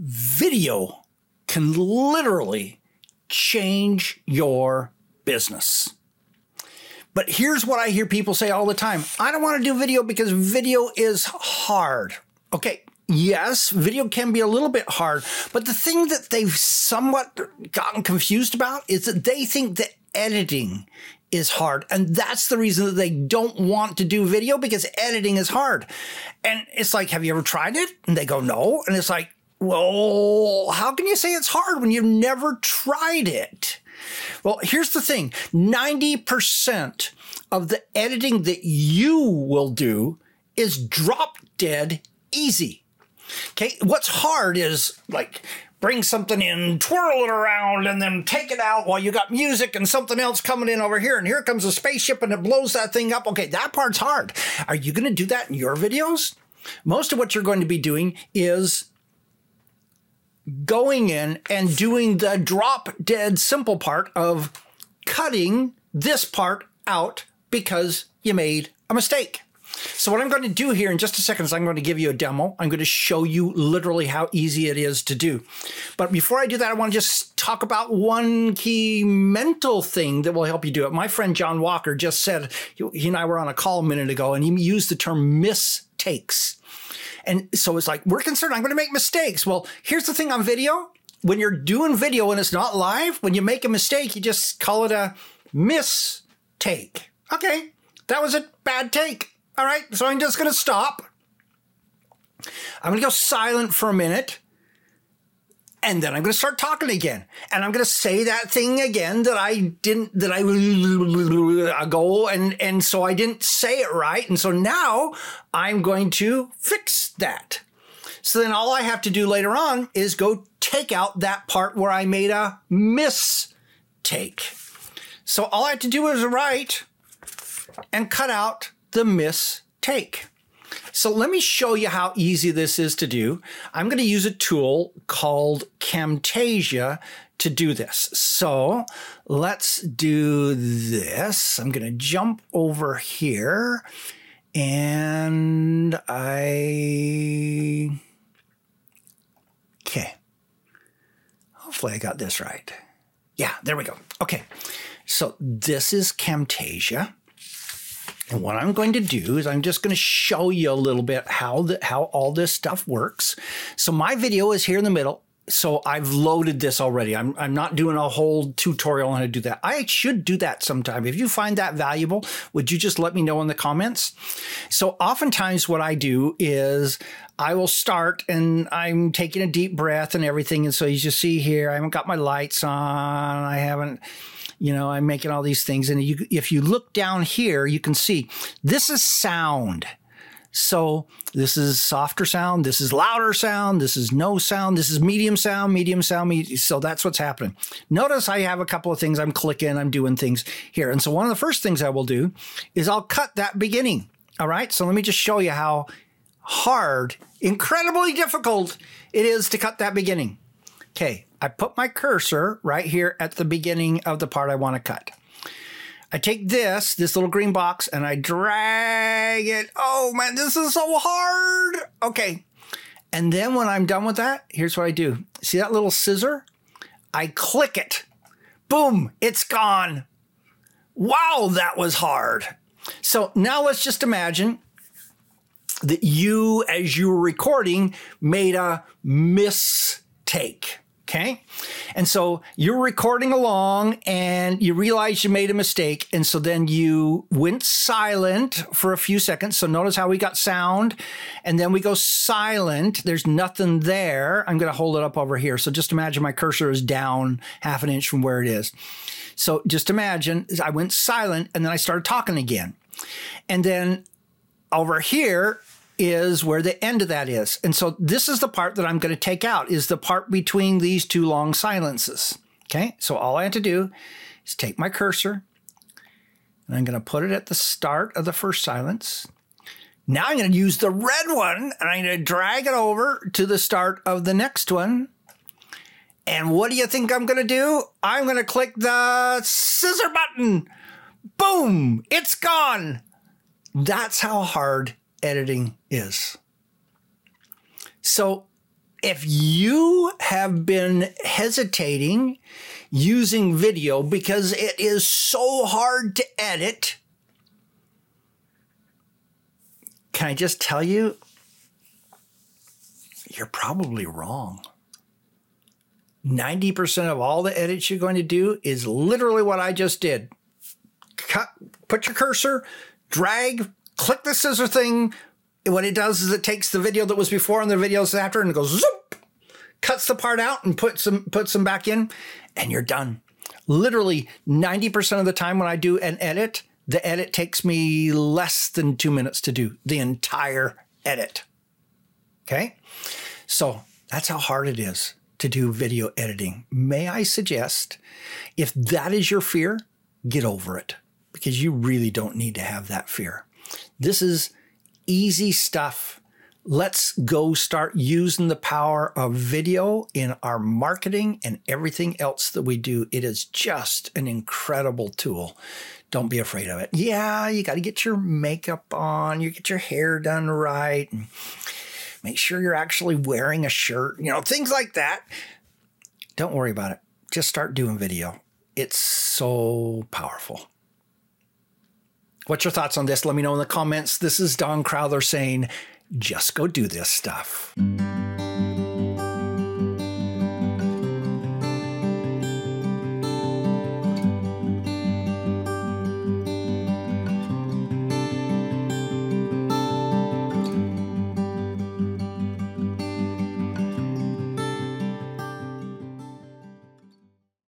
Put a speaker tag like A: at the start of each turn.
A: Video can literally change your business. But here's what I hear people say all the time. I don't want to do video because video is hard. Okay, yes, video can be a little bit hard, but the thing that they've somewhat gotten confused about is that they think that editing is hard. And that's the reason that they don't want to do video, because editing is hard. And it's like, have you ever tried it? And they go, no. And it's like, well, how can you say it's hard when you've never tried it? Well, here's the thing. 90% of the editing that you will do is drop dead easy. Okay. What's hard is like bring something in, twirl it around, and then take it out while you got music and something else coming in over here. And here comes a spaceship and it blows that thing up. Okay. That part's hard. Are you going to do that in your videos? Most of what you're going to be doing is going in and doing the drop dead simple part of cutting this part out because you made a mistake. So what I'm going to do here in just a second is I'm going to give you a demo. I'm going to show you literally how easy it is to do. But before I do that, I want to just talk about one key mental thing that will help you do it. My friend Jon Walker just said, he and I were on a call a minute ago, and he used the term mistakes. And so it's like, we're concerned I'm going to make mistakes. Well, here's the thing on video. When you're doing video and it's not live, when you make a mistake, you just call it a mistake. Okay, that was a bad take. All right, so I'm just going to stop. I'm going to go silent for a minute. And then I'm going to start talking again. And I'm going to say that thing again that I go, and so I didn't say it right. And so now I'm going to fix that. So then all I have to do later on is go take out that part where I made a mistake. So all I have to do is write and cut out the mistake. So let me show you how easy this is to do. I'm going to use a tool called Camtasia to do this. So let's do this. I'm going to jump over here, and okay. Hopefully I got this right. Yeah, there we go. Okay. So this is Camtasia. And what I'm going to do is I'm just going to show you a little bit how all this stuff works. So my video is here in the middle. So I've loaded this already. I'm not doing a whole tutorial on how to do that. I should do that sometime. If you find that valuable, would you just let me know in the comments? So oftentimes what I do is I will start and I'm taking a deep breath and everything. And so you just see here, I haven't got my lights on. I haven't... I'm making all these things. And if you look down here, you can see this is sound. So this is softer sound. This is louder sound. This is no sound. This is medium sound, medium sound. So that's what's happening. Notice I have a couple of things I'm clicking. I'm doing things here. And so one of the first things I will do is I'll cut that beginning. All right. So let me just show you how hard, incredibly difficult it is to cut that beginning. Okay. I put my cursor right here at the beginning of the part I want to cut. I take this little green box, and I drag it. Oh man, this is so hard. Okay. And then when I'm done with that, here's what I do. See that little scissor? I click it. Boom, it's gone. Wow, that was hard. So now let's just imagine that you, as you were recording, made a mistake. Okay. And so you're recording along and you realize you made a mistake. And so then you went silent for a few seconds. So notice how we got sound, and then we go silent. There's nothing there. I'm going to hold it up over here. So just imagine my cursor is down half an inch from where it is. So just imagine I went silent and then I started talking again. And then over here is where the end of that is. And so this is the part that I'm going to take out, is the part between these two long silences. Okay, so all I have to do is take my cursor, and I'm going to put it at the start of the first silence. Now I'm going to use the red one, and I'm going to drag it over to the start of the next one. And what do you think I'm going to do? I'm going to click the scissor button. Boom, it's gone. That's how hard editing is. So if you have been hesitating using video because it is so hard to edit, can I just tell you, you're probably wrong. 90% of all the edits you're going to do is literally what I just did. Cut, put your cursor, drag, click the scissor thing. What it does is it takes the video that was before and the videos after and it goes zoop, cuts the part out and puts them back in, and you're done. Literally 90% of the time when I do an edit, the edit takes me less than 2 minutes to do the entire edit. Okay? So that's how hard it is to do video editing. May I suggest, if that is your fear, get over it, because you really don't need to have that fear. This is easy stuff. Let's go start using the power of video in our marketing and everything else that we do. It is just an incredible tool. Don't be afraid of it. Yeah, you got to get your makeup on, you get your hair done right, and make sure you're actually wearing a shirt, things like that. Don't worry about it. Just start doing video. It's so powerful. What's your thoughts on this? Let me know in the comments. This is Don Crowther saying, just go do this stuff.